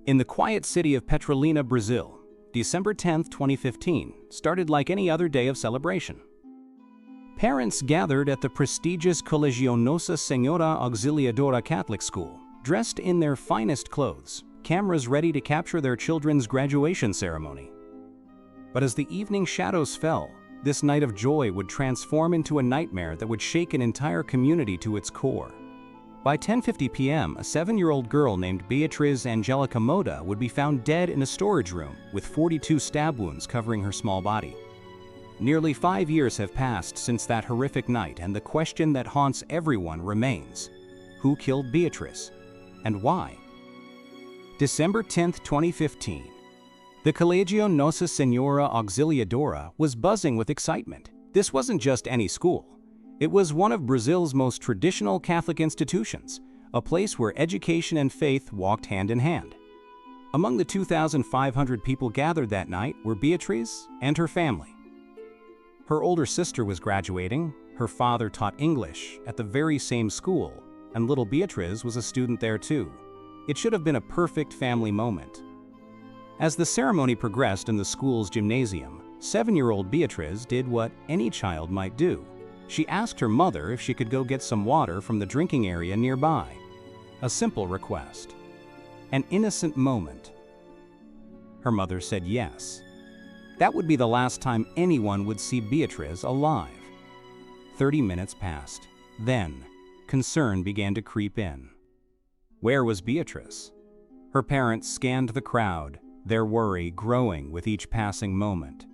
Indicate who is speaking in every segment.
Speaker 1: In the quiet city of Petrolina, Brazil, December 10, 2015, started like any other day of celebration. Parents gathered at the prestigious Colegio Nossa Senhora Auxiliadora Catholic School, dressed in their finest clothes, cameras ready to capture their children's graduation ceremony. But as the evening shadows fell, this night of joy would transform into a nightmare that would shake an entire community to its core. By 10:50 p.m., a 7-year-old girl named Beatriz Angelica Moda would be found dead in a storage room with 42 stab wounds covering her small body. Nearly 5 years have passed since that horrific night, and the question that haunts everyone remains: who killed Beatriz, and why? December 10, 2015. The Colegio Nossa Senhora Auxiliadora was buzzing with excitement. This wasn't just any school. It was one of Brazil's most traditional Catholic institutions, a place where education and faith walked hand in hand. Among the 2,500 people gathered that night were Beatriz and her family. Her older sister was graduating, her father taught English at the very same school, and little Beatriz was a student there too. It should have been a perfect family moment. As the ceremony progressed in the school's gymnasium, 7-year-old Beatriz did what any child might do. She asked her mother if she could go get some water from the drinking area nearby. A simple request. An innocent moment. Her mother said yes. That would be the last time anyone would see Beatriz alive. 30 minutes passed. Then, concern began to creep in. Where was Beatriz? Her parents scanned the crowd, their worry growing with each passing moment.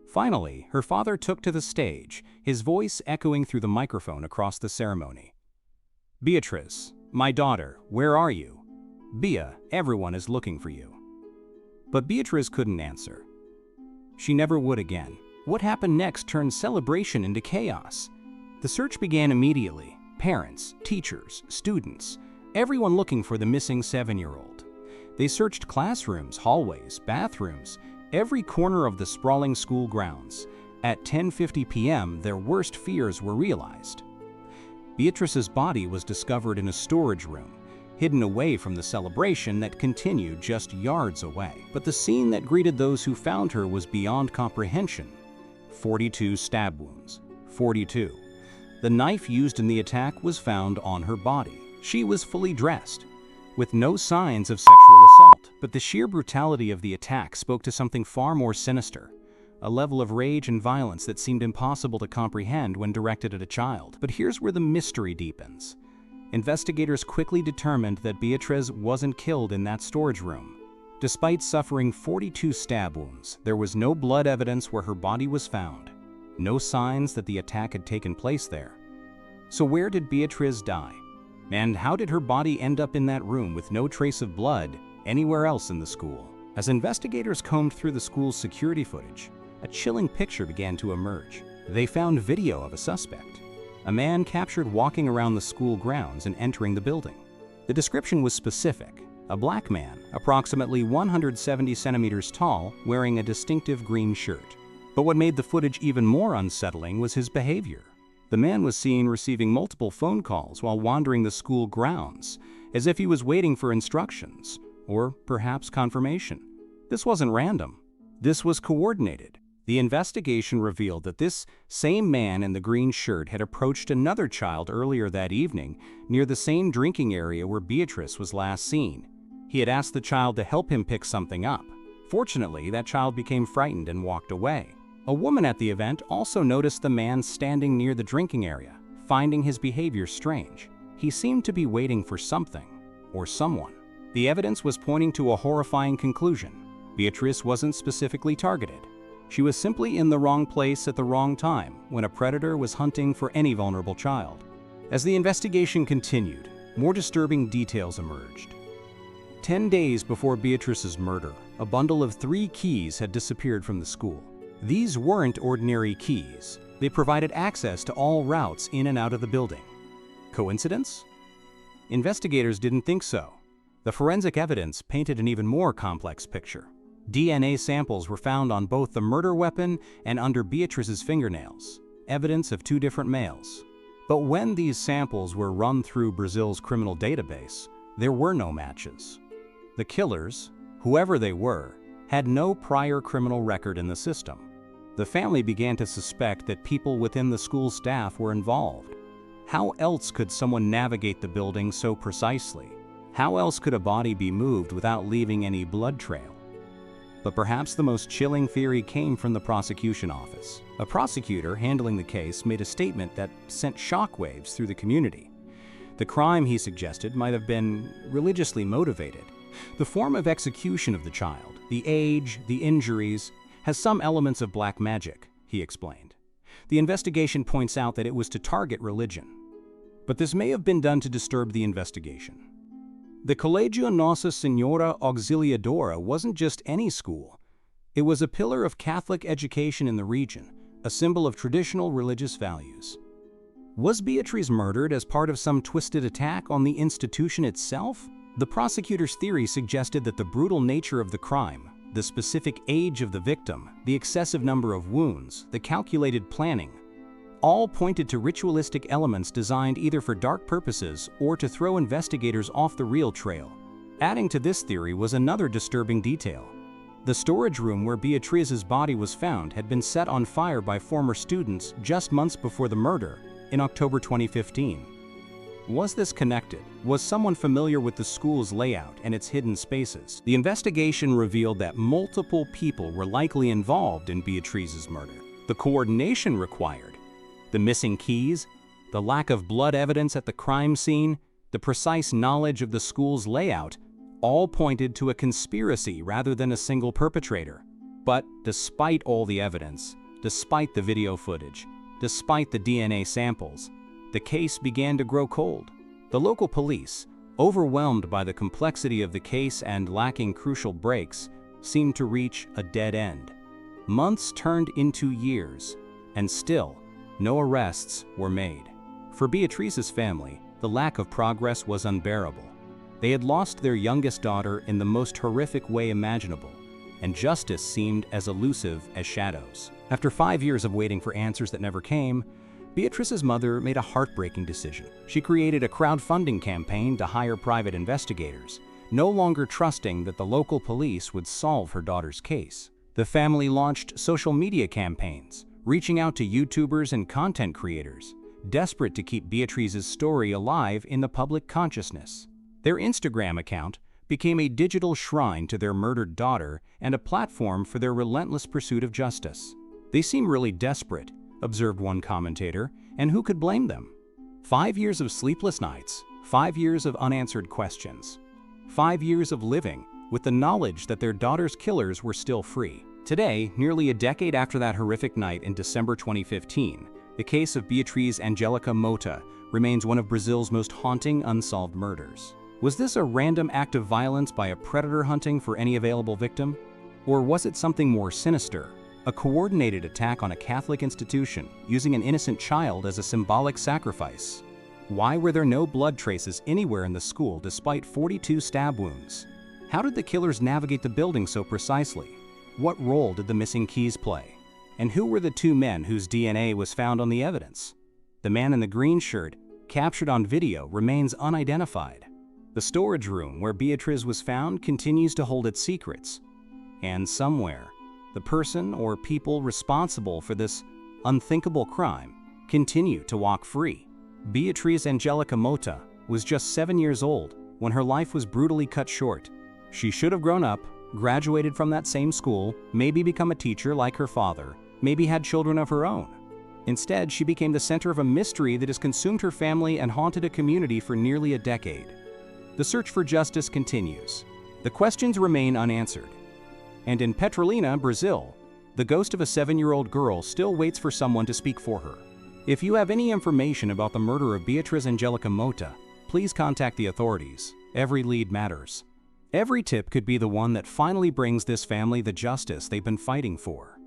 Speaker 1: Finally, her father took to the stage, his voice echoing through the microphone across the ceremony. "Beatriz, my daughter, where are you? Bea, everyone is looking for you." But Beatriz couldn't answer. She never would again. What happened next turned celebration into chaos. The search began immediately. Parents, teachers, students, everyone looking for the missing 7-year-old. They searched classrooms, hallways, bathrooms, every corner of the sprawling school grounds. At 10:50 p.m., their worst fears were realized. Beatriz's body was discovered in a storage room, hidden away from the celebration that continued just yards away. But the scene that greeted those who found her was beyond comprehension. 42 stab wounds. 42. The knife used in the attack was found on her body. She was fully dressed, with no signs of sexual assault. But the sheer brutality of the attack spoke to something far more sinister, a level of rage and violence that seemed impossible to comprehend when directed at a child. But here's where the mystery deepens. Investigators quickly determined that Beatriz wasn't killed in that storage room. Despite suffering 42 stab wounds, there was no blood evidence where her body was found, no signs that the attack had taken place there. So where did Beatriz die? And how did her body end up in that room with no trace of blood anywhere else in the school? As investigators combed through the school's security footage, a chilling picture began to emerge. They found video of a suspect, a man captured walking around the school grounds and entering the building. The description was specific: a black man, approximately 170 centimeters tall, wearing a distinctive green shirt. But what made the footage even more unsettling was his behavior. The man was seen receiving multiple phone calls while wandering the school grounds, as if he was waiting for instructions, or perhaps confirmation. This wasn't random. This was coordinated. The investigation revealed that this same man in the green shirt had approached another child earlier that evening near the same drinking area where Beatriz was last seen. He had asked the child to help him pick something up. Fortunately, that child became frightened and walked away. A woman at the event also noticed the man standing near the drinking area, finding his behavior strange. He seemed to be waiting for something or someone. The evidence was pointing to a horrifying conclusion. Beatriz wasn't specifically targeted. She was simply in the wrong place at the wrong time when a predator was hunting for any vulnerable child. As the investigation continued, more disturbing details emerged. 10 days before Beatriz's murder, a bundle of 3 keys had disappeared from the school. These weren't ordinary keys. They provided access to all routes in and out of the building. Coincidence? Investigators didn't think so. The forensic evidence painted an even more complex picture. DNA samples were found on both the murder weapon and under Beatriz's fingernails, evidence of 2 different males. But when these samples were run through Brazil's criminal database, there were no matches. The killers, whoever they were, had no prior criminal record in the system. The family began to suspect that people within the school staff were involved. How else could someone navigate the building so precisely? How else could a body be moved without leaving any blood trail? But perhaps the most chilling theory came from the prosecution office. A prosecutor handling the case made a statement that sent shockwaves through the community. The crime, he suggested, might have been religiously motivated. The form of execution of the child, the age, the injuries, has some elements of black magic, he explained. The investigation points out that it was to target religion. But this may have been done to disturb the investigation. The Colegio Nossa Senhora Auxiliadora wasn't just any school. It was a pillar of Catholic education in the region, a symbol of traditional religious values. Was Beatriz murdered as part of some twisted attack on the institution itself? The prosecutor's theory suggested that the brutal nature of the crime, the specific age of the victim, the excessive number of wounds, the calculated planning, all pointed to ritualistic elements designed either for dark purposes or to throw investigators off the real trail. Adding to this theory was another disturbing detail. The storage room where Beatriz's body was found had been set on fire by former students just months before the murder, in October 2015. Was this connected? Was someone familiar with the school's layout and its hidden spaces? The investigation revealed that multiple people were likely involved in Beatriz's murder. The coordination required, the missing keys, the lack of blood evidence at the crime scene, the precise knowledge of the school's layout, all pointed to a conspiracy rather than a single perpetrator. But despite all the evidence, despite the video footage, despite the DNA samples, the case began to grow cold. The local police, overwhelmed by the complexity of the case and lacking crucial breaks, seemed to reach a dead end. Months turned into years, and still, no arrests were made. For Beatriz's family, the lack of progress was unbearable. They had lost their youngest daughter in the most horrific way imaginable, and justice seemed as elusive as shadows. After 5 years of waiting for answers that never came, Beatriz's mother made a heartbreaking decision. She created a crowdfunding campaign to hire private investigators, no longer trusting that the local police would solve her daughter's case. The family launched social media campaigns, reaching out to YouTubers and content creators, desperate to keep Beatriz's story alive in the public consciousness. Their Instagram account became a digital shrine to their murdered daughter and a platform for their relentless pursuit of justice. "They seem really desperate," observed one commentator, and who could blame them? 5 years of sleepless nights, 5 years of unanswered questions, 5 years of living with the knowledge that their daughter's killers were still free. Today, nearly a decade after that horrific night in December 2015, the case of Beatriz Angelica Mota remains one of Brazil's most haunting unsolved murders. Was this a random act of violence by a predator hunting for any available victim? Or was it something more sinister? A coordinated attack on a Catholic institution, using an innocent child as a symbolic sacrifice? Why were there no blood traces anywhere in the school despite 42 stab wounds? How did the killers navigate the building so precisely? What role did the missing keys play? And who were the two men whose DNA was found on the evidence? The man in the green shirt, captured on video, remains unidentified. The storage room where Beatriz was found continues to hold its secrets. And somewhere, the person or people responsible for this unthinkable crime continue to walk free. Beatriz Angelica Mota was just 7 years old when her life was brutally cut short. She should have grown up, graduated from that same school, maybe become a teacher like her father, maybe had children of her own. Instead, she became the center of a mystery that has consumed her family and haunted a community for nearly a decade. The search for justice continues. The questions remain unanswered. And in Petrolina, Brazil, the ghost of a 7-year-old girl still waits for someone to speak for her. If you have any information about the murder of Beatriz Angelica Mota, please contact the authorities. Every lead matters. Every tip could be the one that finally brings this family the justice they've been fighting for.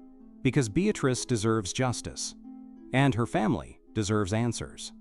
Speaker 1: Because Beatriz deserves justice, and her family deserves answers.